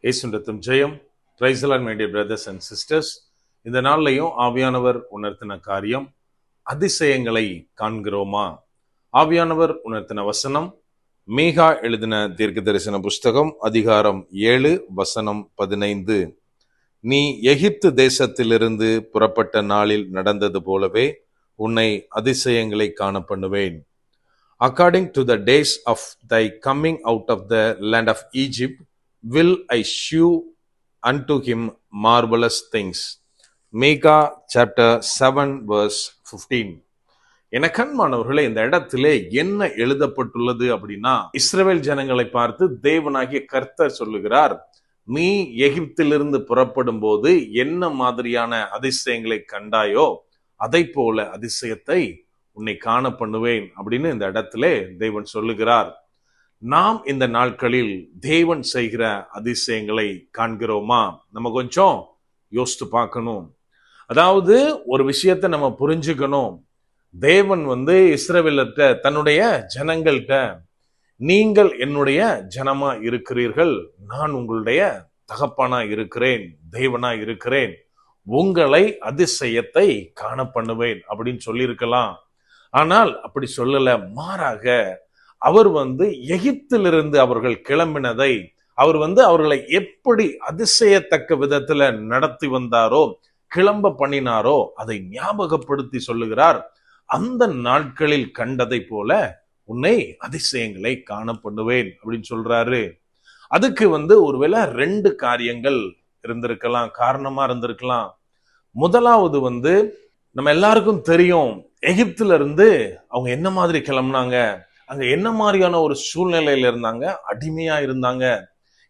ஏசுண்டத்தும் ஜெயம். Praise the lord my dear brothers and sisters. இந்த நாள்லையும் ஆவியானவர் உணர்த்தின காரியம், அதிசயங்களை காண்கிறோமா? ஆவியானவர் உணர்த்தின வசனம் மீகா எழுதின தீர்க்க தரிசன புஸ்தகம் அதிகாரம் 7 வசனம் 15. நீ எகிப்து தேசத்திலிருந்து புறப்பட்ட நாளில் நடந்தது போலவே உன்னை அதிசயங்களை காண பண்ணுவேன். According to the days of thy coming out of the land of Egypt, will I shew unto him marvelous things. Micah chapter 7 verse 15. என கண்மானவர்களே, இந்த இடத்திலே என்ன எழுதப்பட்டுள்ளது அப்படின்னா, இஸ்ரவேல் ஜனங்களை பார்த்து தேவனாகிய கர்த்தர் சொல்லுகிறார், நீ எகிப்திலிருந்து புறப்படும் போது என்ன மாதிரியான அதிசயங்களை கண்டாயோ அதை போல அதிசயத்தை உன்னை காண பண்ணுவேன் அப்படின்னு இந்த இடத்திலே தேவன் சொல்லுகிறார். நாம் இந்த நாட்களில் தேவன் செய்கிற அதிசயங்களை காண்கிறோமா? நம்ம கொஞ்சம் யோசித்து பார்க்கணும். அதாவது ஒரு விஷயத்தை நம்ம புரிஞ்சுக்கணும். தேவன் இஸ்ரவேலர்ட்ட, தன்னுடைய ஜனங்கள்கிட்ட, நீங்கள் என்னுடைய ஜனமா இருக்கிறீர்கள், நான் உங்களுடைய தகப்பனா இருக்கிறேன், தேவனா இருக்கிறேன், உங்களை அதிசயத்தை காண பண்ணுவேன் அப்படின்னு சொல்லியிருக்கலாம். ஆனால் அப்படி சொல்லல. மாறாக அவர் எகிப்திலிருந்து அவர்கள் கிளம்பினதை, அவர் அவர்களை எப்படி அதிசயத்தக்க விதத்துல நடத்தி வந்தாரோ, கிளம்ப பண்ணினாரோ அதை ஞாபகப்படுத்தி சொல்லுகிறார். அந்த நாட்களில் கண்டதை போல உன்னை அதிசயங்களை காண பண்ணுவேன் அப்படின்னு சொல்றாரு. அதுக்கு ஒருவேளை 2 காரியங்கள் இருந்திருக்கலாம், காரணமா இருந்திருக்கலாம். முதலாவது நம்ம எல்லாருக்கும் தெரியும், எகிப்துல இருந்து அவங்க என்ன மாதிரி கிளம்புனாங்க, அங்க என்ன மாதிரியான ஒரு சூழ்நிலையில இருந்தாங்க, அடிமையா இருந்தாங்க,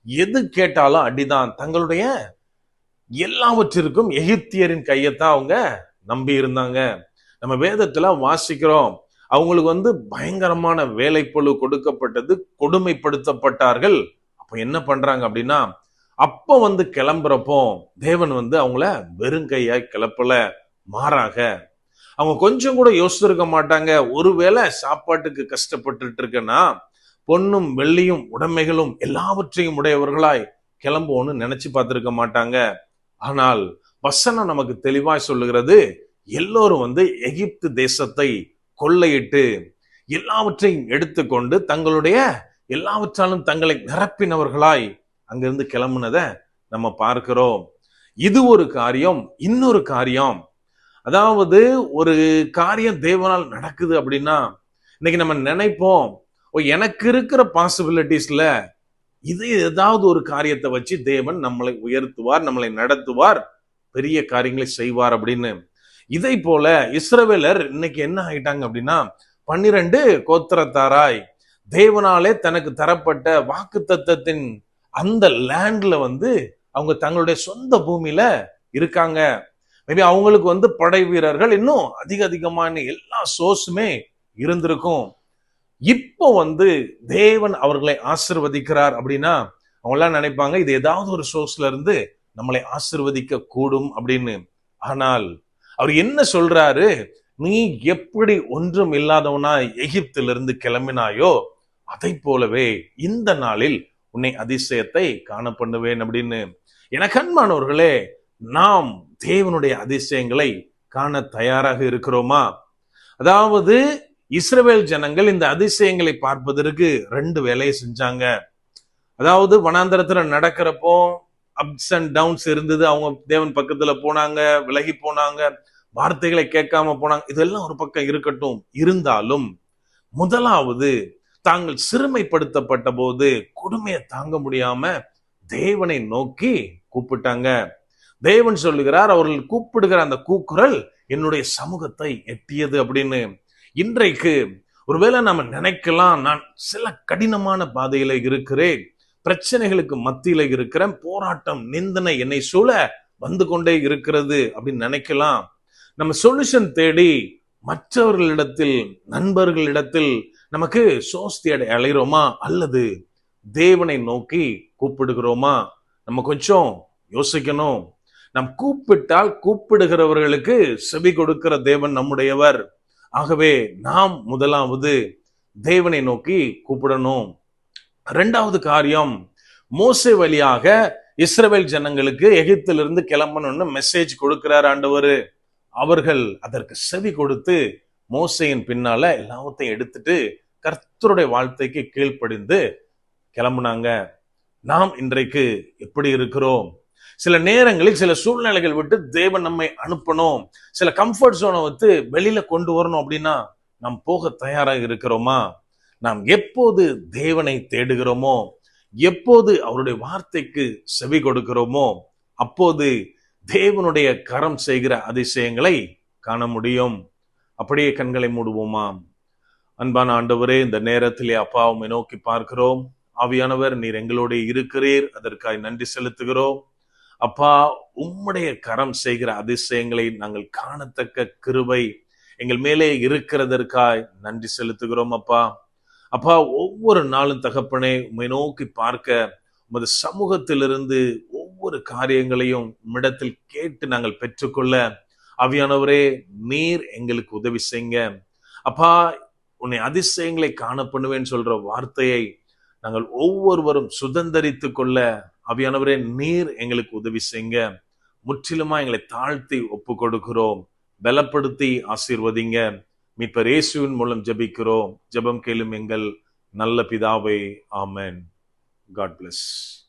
எது கேட்டாலும் அடிதான். தங்களுடைய எல்லாவற்றிற்கும் எகிப்தியரின் கையத்தான் அவங்க நம்பி இருந்தாங்க. நம்ம வேதத்துல வாசிக்கிறோம், அவங்களுக்கு பயங்கரமான வேலைப்பளு கொடுக்கப்பட்டது, கொடுமைப்படுத்தப்பட்டார்கள். அப்ப என்ன பண்றாங்க அப்படின்னா, அப்ப கிளம்புறப்போ தேவன் அவங்கள வெறுங்கையா கிளப்பல. மாறாக அவங்க கொஞ்சம் கூட யோசிச்சிருக்க மாட்டாங்க. ஒருவேளை சாப்பாட்டுக்கு கஷ்டப்பட்டு இருக்கேன்னா பொன்னும் வெள்ளியும் உடைமைகளும் எல்லாவற்றையும் உடையவர்களாய் கிளம்புவோன்னு நினைச்சு பார்த்திருக்க மாட்டாங்க. ஆனால் வசனம் நமக்கு தெளிவாய் சொல்லுகிறது, எல்லோரும் எகிப்து தேசத்தை கொள்ளையிட்டு எல்லாவற்றையும் எடுத்துக்கொண்டு தங்களுடைய எல்லாவற்றாலும் தங்களை நிரப்பினவர்களாய் அங்கிருந்து கிளம்புனத நம்ம பார்க்கிறோம். இது ஒரு காரியம். இன்னொரு காரியம், அதாவது ஒரு காரியம் தேவனால் நடக்குது அப்படின்னா இன்னைக்கு நம்ம நினைப்போம், எனக்கு இருக்கிற பாசிபிலிட்டிஸ்ல இது ஏதாவது ஒரு காரியத்தை வச்சு தேவன் நம்மளை உயர்த்துவார், நம்மளை நடத்துவார், பெரிய காரியங்களை செய்வார் அப்படின்னு. இதை போல இஸ்ரவேலர் இன்னைக்கு என்ன ஆயிட்டாங்க அப்படின்னா, 12 கோத்திரத்தாராய் தேவனாலே தனக்கு தரப்பட்ட வாக்குத்தத்தத்தின் அந்த லேண்ட்ல அவங்க தங்களுடைய சொந்த பூமியில இருக்காங்க. மேபி அவங்களுக்கு படை வீரர்கள் இன்னும் அதிகமான எல்லா சோர்ஸுமே இருந்திருக்கும். இப்போ தேவன் அவர்களை ஆசிர்வதிக்கிறார் அப்படின்னா அவங்க எல்லாம் நினைப்பாங்க, இது ஏதாவது ஒரு சோர்ஸ்ல இருந்து நம்மளை ஆசிர்வதிக்க கூடும் அப்படின்னு. ஆனால் அவர் என்ன சொல்றாரு, நீ எப்படி ஒன்றும் இல்லாதவனா எகிப்திலிருந்து கிளம்பினாயோ அதை போலவே இந்த நாளில் உன்னை அதிசயத்தை காண பண்ணுவேன் அப்படின்னு. எனக்கு அன்பானவர்களே, நாம் தேவனுடைய அதிசயங்களை காண தயாராக இருக்கிறோமா? அதாவது இஸ்ரவேல் ஜனங்கள் இந்த அதிசயங்களை பார்ப்பதற்கு 2 வேலையை செஞ்சாங்க. அதாவது வனாந்தரத்துல நடக்கிறப்போ அப்ஸ் அண்ட் டவுன்ஸ் இருந்தது. அவங்க தேவன் பக்கத்துல போனாங்க, விலகி போனாங்க, வார்த்தைகளை கேட்காம போனாங்க. இதெல்லாம் ஒரு பக்கம் இருக்கட்டும். இருந்தாலும் முதலாவது தாங்கள் சிறுமைப்படுத்தப்பட்ட போது கொடுமையை தாங்க முடியாம தேவனை நோக்கி கூப்பிட்டாங்க. தேவன் சொல்லுகிறார், அவர்கள் கூப்பிடுகிற அந்த கூக்குரல் என்னுடைய சமூகத்தை எட்டியது அப்படின்னு. இன்றைக்கு ஒருவேளை நம்ம நினைக்கலாம், நான் சில கடினமான பாதையில இருக்கிறேன், பிரச்சனைகளுக்கு மத்தியில இருக்கிறேன், போராட்டம் நிந்தனை என்னை சூழ வந்து கொண்டே இருக்கிறது அப்படின்னு நினைக்கலாம். நம்ம சொல்யூஷன் தேடி மற்றவர்களிடத்தில், நண்பர்களிடத்தில் நமக்கு சோஸ்தி அலைகிறோமா, அல்லது தேவனை நோக்கி கூப்பிடுகிறோமா? நம்ம கொஞ்சம் யோசிக்கணும். நாம் கூப்பிட்டால் கூப்பிடுகிறவர்களுக்கு செவி கொடுக்கிற தேவன் நம்முடையவர். ஆகவே நாம் முதலாவது தேவனை நோக்கி கூப்பிடணும். 2வது காரியம், மோசே வழியாக இஸ்ரவேல் ஜனங்களுக்கு எகிப்திலிருந்து கிளம்பணும்னு மெசேஜ் கொடுக்கிறார் ஆண்டவரு. அவர்கள் அதற்கு செவி கொடுத்து மோசையின் பின்னால எல்லாத்தையும் எடுத்துட்டு கர்த்தருடைய வார்த்தைக்கு கீழ்ப்படிந்து கிளம்புனாங்க. நாம் இன்றைக்கு எப்படி இருக்கிறோம்? சில நேரங்களில் சில சூழ்நிலைகள் விட்டு தேவன் நம்மை அனுப்பணும், சில கம்ஃபர்ட் ஜோனை வந்து வெளியில கொண்டு வரணும் அப்படின்னா நாம் போக தயாராக இருக்கிறோமா? நாம் எப்போது தேவனை தேடுகிறோமோ, எப்போது அவருடைய வார்த்தைக்கு செவி கொடுக்கிறோமோ, அப்போது தேவனுடைய கரம் செய்கிற அதிசயங்களை காண முடியும். அப்படியே கண்களை மூடுவோமா? அன்பான ஆண்டவரே, இந்த நேரத்திலே அப்பா உம்மை நோக்கி பார்க்கிறோம். ஆவியானவர், நீர் எங்களோடு இருக்கிறீர், அதற்காக நன்றி செலுத்துகிறோம். அப்பா, உம்முடைய கரம் செய்கிற அதிசயங்களை நாங்கள் காணத்தக்க கிருபை எங்கள் மேலே இருக்கிறதற்காய் நன்றி செலுத்துகிறோம் அப்பா. அப்பா, ஒவ்வொரு நாளும் தகப்பனே உம்மை நோக்கி பார்க்க உமது சமூகத்திலிருந்து ஒவ்வொரு காரியங்களையும் உம்மிடத்தில் கேட்டு நாங்கள் பெற்றுக்கொள்ள ஆவியானவரே, நீர் எங்களுக்கு உதவி செய்யுங்க அப்பா. உன்னை அதிசயங்களை காண பண்ணுவேன்னு சொல்ற வார்த்தையை நாங்கள் ஒவ்வொருவரும் சுதந்தரித்துக் கொள்ள ஆவியானவரே, நீர் எங்களுக்கு உதவி செய்யுங்க. முற்றிலுமா எங்களை தாழ்த்தி ஒப்பு கொடுக்கிறோம். பலப்படுத்தி ஆசீர்வதிங்க. மீட்பர் இயேசுவின் மூலம் ஜெபிக்கிறோம். ஜெபம் கேளும் எங்கள் நல்ல பிதாவே. ஆமென். God bless.